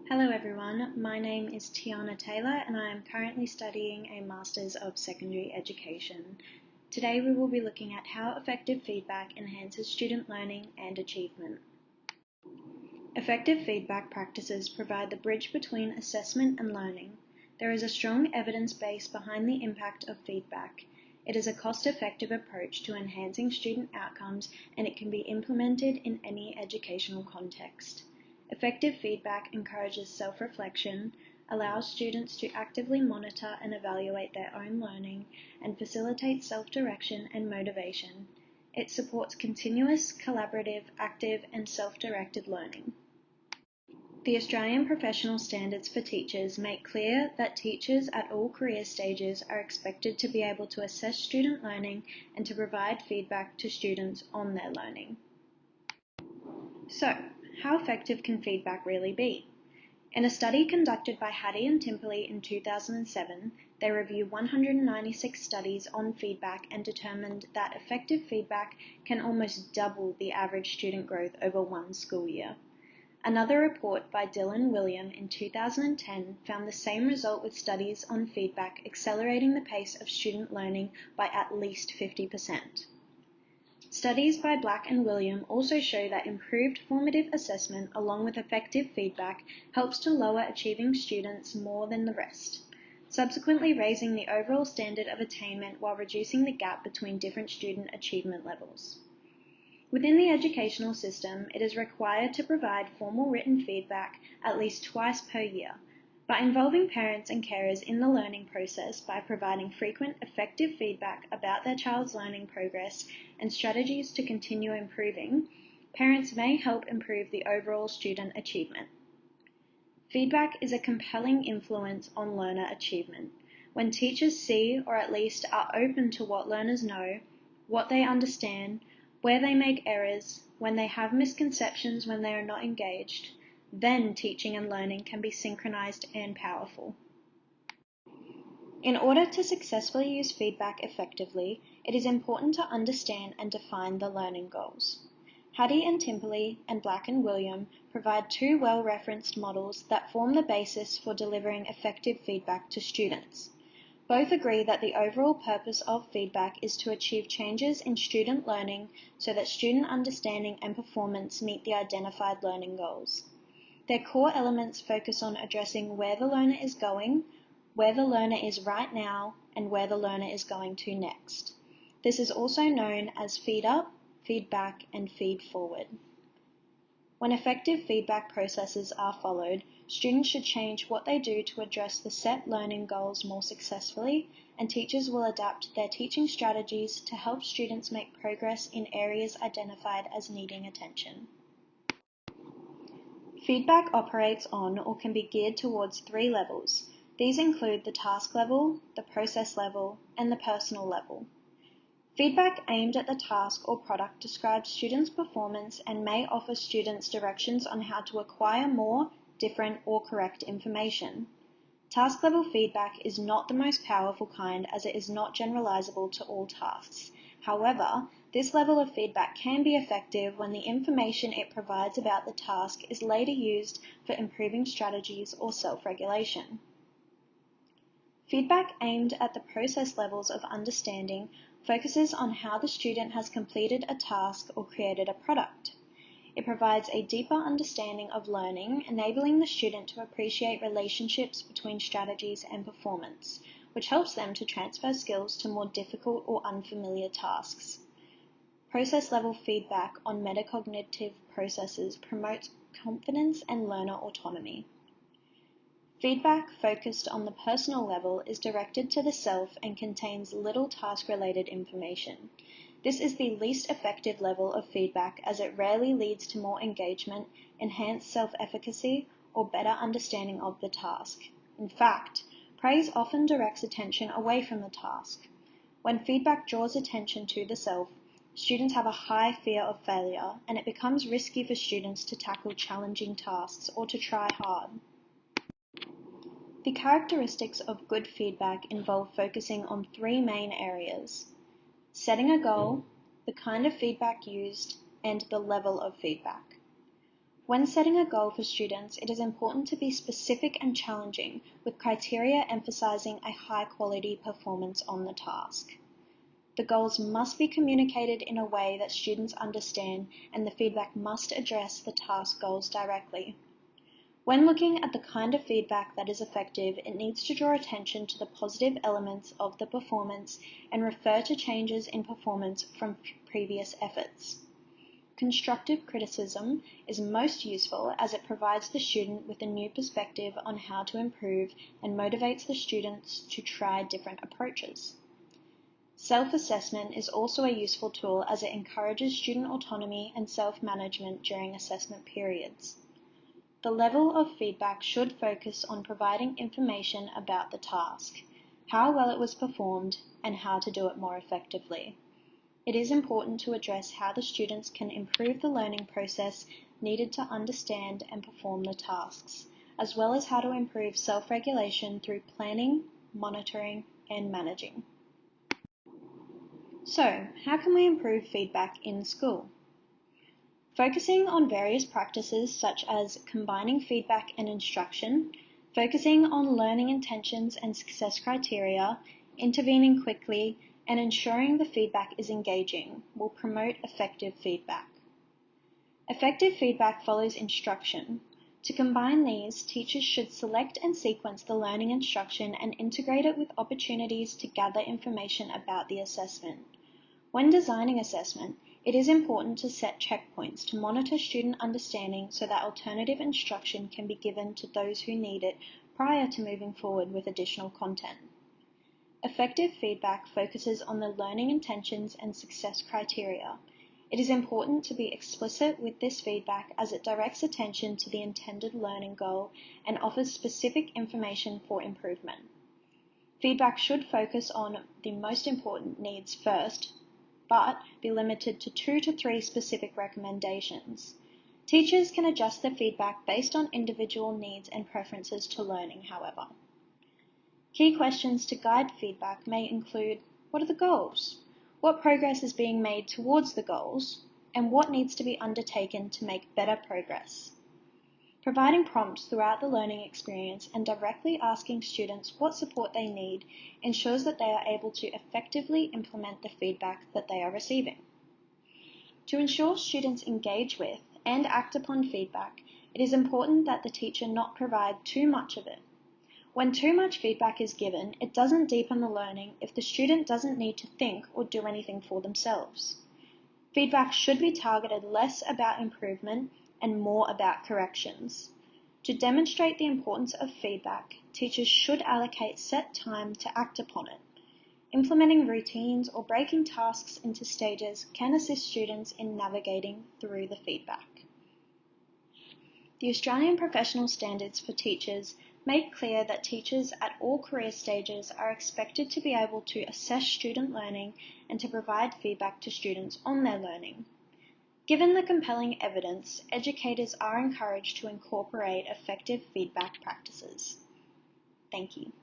Hello everyone, my name is Tiana Taylor and I am currently studying a Masters of Secondary Education. Today we will be looking at how effective feedback enhances student learning and achievement. Effective feedback practices provide the bridge between assessment and learning. There is a strong evidence base behind the impact of feedback. It is a cost-effective approach to enhancing student outcomes and it can be implemented in any educational context. Effective feedback encourages self-reflection, allows students to actively monitor and evaluate their own learning, and facilitates self-direction and motivation. It supports continuous, collaborative, active, and self-directed learning. The Australian Professional Standards for Teachers make clear that teachers at all career stages are expected to be able to assess student learning and to provide feedback to students on their learning. So, how effective can feedback really be? In a study conducted by Hattie and Timperley in 2007, they reviewed 196 studies on feedback and determined that effective feedback can almost double the average student growth over one school year. Another report by Dylan William in 2010 found the same result with studies on feedback accelerating the pace of student learning by at least 50%. Studies by Black and William also show that improved formative assessment along with effective feedback helps to lower achieving students more than the rest, subsequently raising the overall standard of attainment while reducing the gap between different student achievement levels. Within the educational system, it is required to provide formal written feedback at least twice per year. By involving parents and carers in the learning process by providing frequent, effective feedback about their child's learning progress and strategies to continue improving, parents may help improve the overall student achievement. Feedback is a compelling influence on learner achievement. When teachers see or at least are open to what learners know, what they understand, where they make errors, when they have misconceptions when they are not engaged, then teaching and learning can be synchronized and powerful. In order to successfully use feedback effectively, it is important to understand and define the learning goals. Hattie and Timperley and Black and William provide two well-referenced models that form the basis for delivering effective feedback to students. Both agree that the overall purpose of feedback is to achieve changes in student learning so that student understanding and performance meet the identified learning goals. Their core elements focus on addressing where the learner is going, where the learner is right now, and where the learner is going to next. This is also known as feed up, feedback, and feed forward. When effective feedback processes are followed, students should change what they do to address the set learning goals more successfully, and teachers will adapt their teaching strategies to help students make progress in areas identified as needing attention. Feedback operates on or can be geared towards three levels. These include the task level, the process level, and the personal level. Feedback aimed at the task or product describes students' performance and may offer students directions on how to acquire more, different, or correct information. Task level feedback is not the most powerful kind as it is not generalizable to all tasks. However, this level of feedback can be effective when the information it provides about the task is later used for improving strategies or self-regulation. Feedback aimed at the process levels of understanding focuses on how the student has completed a task or created a product. It provides a deeper understanding of learning, enabling the student to appreciate relationships between strategies and performance, which helps them to transfer skills to more difficult or unfamiliar tasks. Process-level feedback on metacognitive processes promotes confidence and learner autonomy. Feedback focused on the personal level is directed to the self and contains little task-related information. This is the least effective level of feedback as it rarely leads to more engagement, enhanced self-efficacy, or better understanding of the task. In fact, praise often directs attention away from the task. When feedback draws attention to the self, students have a high fear of failure, and it becomes risky for students to tackle challenging tasks or to try hard. The characteristics of good feedback involve focusing on three main areas: setting a goal, the kind of feedback used, and the level of feedback. When setting a goal for students, it is important to be specific and challenging, with criteria emphasizing a high-quality performance on the task. The goals must be communicated in a way that students understand, and the feedback must address the task goals directly. When looking at the kind of feedback that is effective, it needs to draw attention to the positive elements of the performance and refer to changes in performance from previous efforts. Constructive criticism is most useful as it provides the student with a new perspective on how to improve and motivates the students to try different approaches. Self-assessment is also a useful tool as it encourages student autonomy and self-management during assessment periods. The level of feedback should focus on providing information about the task, how well it was performed, and how to do it more effectively. It is important to address how the students can improve the learning process needed to understand and perform the tasks, as well as how to improve self-regulation through planning, monitoring, and managing. So, how can we improve feedback in school? Focusing on various practices such as combining feedback and instruction, focusing on learning intentions and success criteria, intervening quickly, and ensuring the feedback is engaging will promote effective feedback. Effective feedback follows instruction. To combine these, teachers should select and sequence the learning instruction and integrate it with opportunities to gather information about the assessment. When designing assessment, it is important to set checkpoints to monitor student understanding so that alternative instruction can be given to those who need it prior to moving forward with additional content. Effective feedback focuses on the learning intentions and success criteria. It is important to be explicit with this feedback as it directs attention to the intended learning goal and offers specific information for improvement. Feedback should focus on the most important needs first, but be limited to 2 to 3 specific recommendations. Teachers can adjust their feedback based on individual needs and preferences to learning, however. Key questions to guide feedback may include: what are the goals? What progress is being made towards the goals? And what needs to be undertaken to make better progress? Providing prompts throughout the learning experience and directly asking students what support they need ensures that they are able to effectively implement the feedback that they are receiving. To ensure students engage with and act upon feedback, it is important that the teacher not provide too much of it. When too much feedback is given, it doesn't deepen the learning if the student doesn't need to think or do anything for themselves. Feedback should be targeted less about improvement and more about corrections. To demonstrate the importance of feedback, teachers should allocate set time to act upon it. Implementing routines or breaking tasks into stages can assist students in navigating through the feedback. The Australian Professional Standards for Teachers make clear that teachers at all career stages are expected to be able to assess student learning and to provide feedback to students on their learning. Given the compelling evidence, educators are encouraged to incorporate effective feedback practices. Thank you.